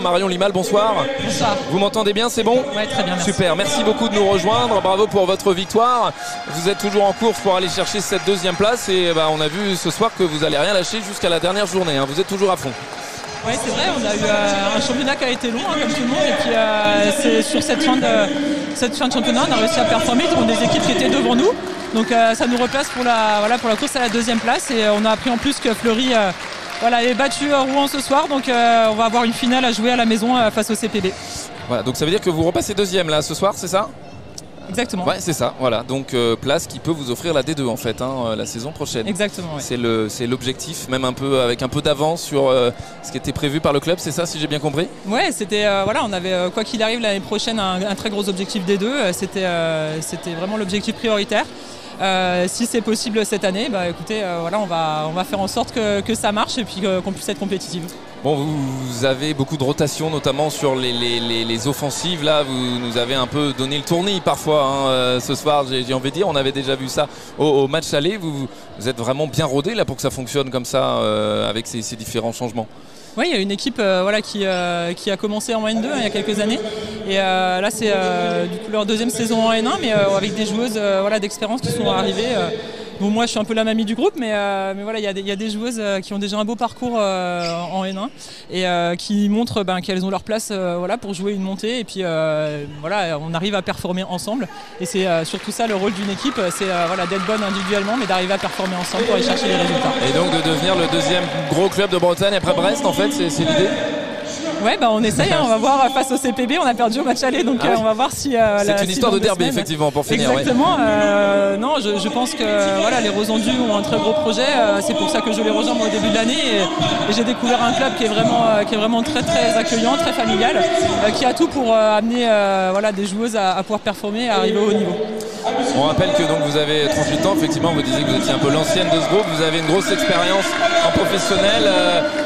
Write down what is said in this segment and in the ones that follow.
Marion Limal, bonsoir. Bonsoir. Vous m'entendez bien, c'est bon? Oui, très bien, merci. Super, merci beaucoup de nous rejoindre, bravo pour votre victoire. Vous êtes toujours en course pour aller chercher cette deuxième place et on a vu ce soir que vous n'allez rien lâcher jusqu'à la dernière journée, hein. Vous êtes toujours à fond. Oui, c'est vrai, on a eu un championnat qui a été long, comme tout le monde, et puis c'est sur cette fin de championnat, on a réussi à performer contre des équipes qui étaient devant nous. Donc ça nous replace pour la course à la deuxième place, et on a appris en plus que Fleury est battu Rouen ce soir, donc on va avoir une finale à jouer à la maison face au CPB. Voilà, donc ça veut dire que vous repassez deuxième là ce soir, c'est ça? Exactement. Ouais, c'est ça, voilà. Donc place qui peut vous offrir la D2 en fait, la saison prochaine. Exactement, ouais. C'est l'objectif, même avec un peu d'avance sur ce qui était prévu par le club, c'est ça si j'ai bien compris? Ouais, c'était on avait quoi qu'il arrive l'année prochaine un très gros objectif D2, c'était vraiment l'objectif prioritaire. Si c'est possible cette année, écoutez, on va faire en sorte que ça marche et puis qu'on puisse être compétitive. Bon, vous avez beaucoup de rotation, notamment sur les offensives. Là, vous nous avez un peu donné le tournis parfois ce soir, j'ai envie de dire. On avait déjà vu ça au match aller. Vous êtes vraiment bien rodé là pour que ça fonctionne comme ça avec ces différents changements. Oui, il y a une équipe qui a commencé en N2 il y a quelques années. Et là, c'est du coup leur deuxième saison en N1, mais avec des joueuses d'expérience qui sont arrivées. Bon, moi, je suis un peu la mamie du groupe, mais voilà, il y a des joueuses qui ont déjà un beau parcours en N1 et qui montrent qu'elles ont leur place pour jouer une montée. Et puis on arrive à performer ensemble. Et c'est surtout ça le rôle d'une équipe, c'est d'être bonne individuellement, mais d'arriver à performer ensemble pour aller chercher les résultats. Et donc de devenir le deuxième gros club de Bretagne après Brest, en fait, c'est l'idée? Ouais, on essaye, on va voir face au CPB, on a perdu au match aller, donc on va voir si... c'est une histoire de derby, effectivement, pour finir. Exactement, non, je pense que les Rosendus ont un très gros projet, c'est pour ça que je les rejoins au début de l'année, et j'ai découvert un club qui est vraiment très très accueillant, très familial, qui a tout pour amener des joueuses à pouvoir performer et à arriver au haut niveau. On rappelle que donc vous avez 38 ans, effectivement, vous disiez que vous étiez un peu l'ancienne de ce groupe, vous avez une grosse expérience en professionnel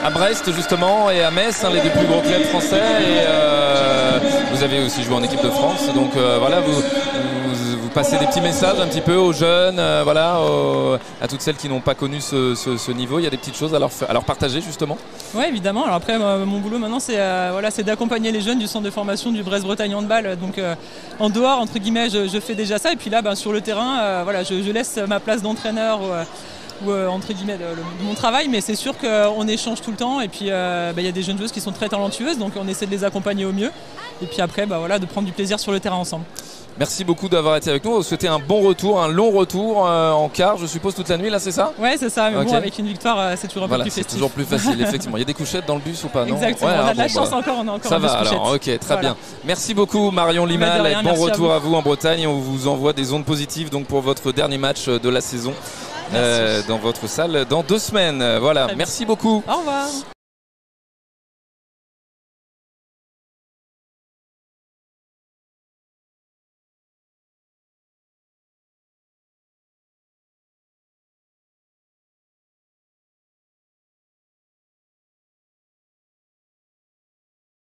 à Brest justement et à Metz, les deux plus gros clubs français, et vous avez aussi joué en équipe de France, donc vous passez des petits messages un petit peu aux jeunes, à toutes celles qui n'ont pas connu ce niveau. Il y a des petites choses à leur partager justement? Oui, évidemment. Alors après, mon boulot maintenant, c'est d'accompagner les jeunes du centre de formation du Brest-Bretagne Handball. Donc en dehors, entre guillemets, je fais déjà ça. Et puis là, sur le terrain, je laisse ma place d'entraîneur ou entre guillemets de mon travail, mais c'est sûr qu'on échange tout le temps. Et puis il y a des jeunes joueuses qui sont très talentueuses, donc on essaie de les accompagner au mieux. Et puis après, de prendre du plaisir sur le terrain ensemble. Merci beaucoup d'avoir été avec nous. Vous souhaitez un bon retour, un long retour en quart, je suppose, toute la nuit, là, c'est ça? Ouais, c'est ça, mais bon, avec une victoire, c'est toujours un peu plus festif. C'est toujours plus facile, effectivement. Il y a des couchettes dans le bus ou pas? Non. Exactement, on a de la chance encore, on a encore ça un bus va couchette. Alors, ok, très bien. Merci beaucoup Marion Limal, bon retour à vous en Bretagne. On vous envoie des ondes positives donc, pour votre dernier match de la saison dans votre salle dans 2 semaines. Voilà, merci beaucoup. Au revoir.